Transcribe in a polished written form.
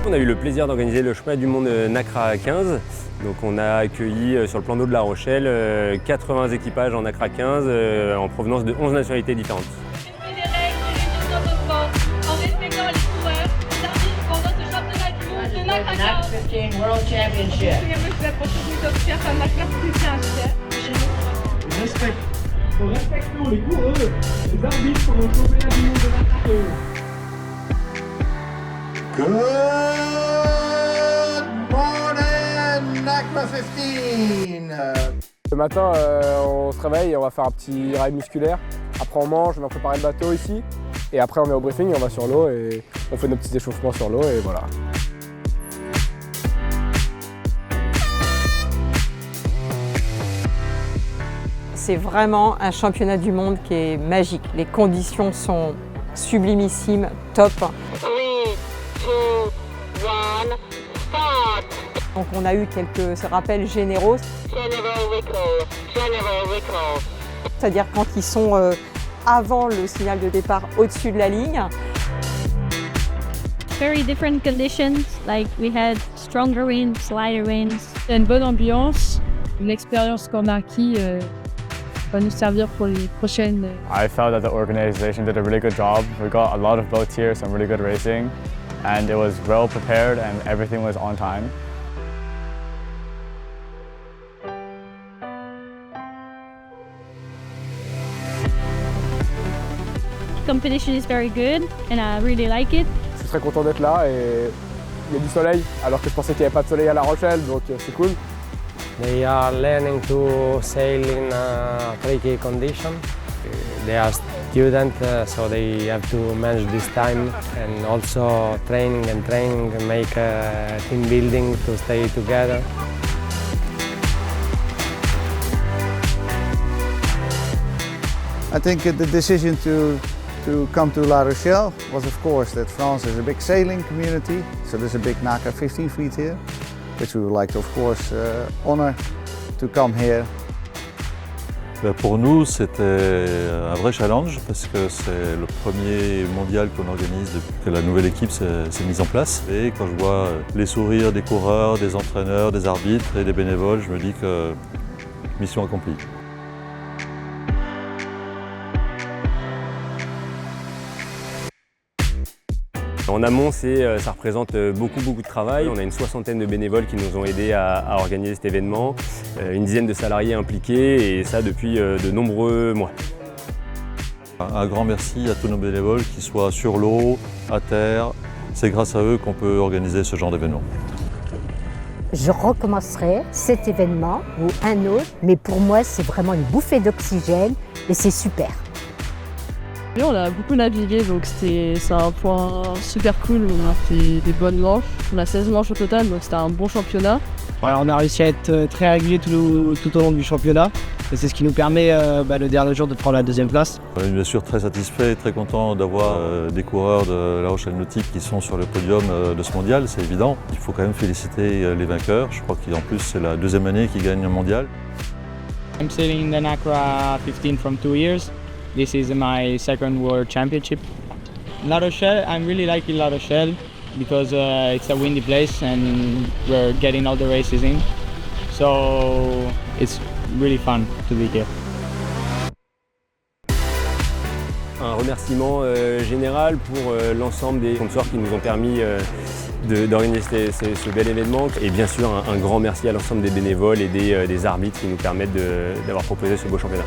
On a eu le plaisir d'organiser le championnat du monde NACRA 15. Donc on a accueilli sur le plan d'eau de La Rochelle 80 équipages en NACRA 15 en provenance de 11 nationalités différentes. Respectez les règles et les notions de sport en respectant les coureurs, les arbitres pendant ce championnat du monde de NACRA 15. World Championship. Respectons les coureurs, les arbitres pendant le championnat du monde de NACRA 15. Good morning, NACRA 15! Le matin, on se réveille et on va faire un petit rail musculaire. Après on mange, on va préparer le bateau ici. Et après on est au briefing et on va sur l'eau et on fait nos petits échauffements sur l'eau et voilà. C'est vraiment un championnat du monde qui est magique. Les conditions sont sublimissimes, top. 3, 2, 1, start! Donc on a eu quelques rappels généraux, General recall. c'est-à-dire quand ils sont avant le signal de départ au-dessus de la ligne. Very different conditions, like we had stronger winds, lighter winds. Il y a une bonne ambiance, une expérience qu'on a acquis va nous servir pour les prochaines. I felt that the organization did a really good job. We got a lot of boats here, some really good racing, and it was well prepared and everything was on time. Competition is very good and I really like it. Je suis très content d'être là et il y a du soleil alors que je pensais qu'il n'y avait pas de soleil à La Rochelle, donc c'est cool. They are learning to sail in tricky condition. They are students, so they have to manage this time and also training and make team building to stay together. I think the decision to come to La Rochelle was, of course, that France is a big sailing community, so there's a big NACRA 15 fleet here, which we would like to, of course, honor to come here. Pour nous, c'était un vrai challenge parce que c'est le premier mondial qu'on organise depuis que la nouvelle équipe s'est mise en place. Et quand je vois les sourires des coureurs, des entraîneurs, des arbitres et des bénévoles, je me dis que mission accomplie. En amont, ça représente beaucoup de travail. On a une soixantaine de bénévoles qui nous ont aidés à organiser cet événement, une dizaine de salariés impliqués et ça depuis de nombreux mois. Un grand merci à tous nos bénévoles, qu'ils soient sur l'eau, à terre. C'est grâce à eux qu'on peut organiser ce genre d'événement. Je recommencerai cet événement ou un autre, mais pour moi c'est vraiment une bouffée d'oxygène et c'est super. On a beaucoup navigué, donc c'est un point super cool. On a fait des bonnes manches. On a 16 manches au total, donc c'était un bon championnat. Voilà, on a réussi à être très régulier tout au long du championnat. Et c'est ce qui nous permet le dernier jour de prendre la deuxième place. On est bien sûr très satisfait et très content d'avoir des coureurs de La Rochelle Nautique qui sont sur le podium de ce mondial, c'est évident. Il faut quand même féliciter les vainqueurs. Je crois qu'en plus c'est la deuxième année qu'ils gagnent un mondial. I'm sailing the NACRA 15 from 2 years. This is my second World Championship. La Rochelle, I'm really liking La Rochelle because it's a windy place and we're getting all the races in. So it's really fun to be here. Un remerciement général pour l'ensemble des sponsors qui nous ont permis d'organiser ce bel événement. Et bien sûr, un grand merci à l'ensemble des bénévoles et des arbitres qui nous permettent d'avoir proposé ce beau championnat.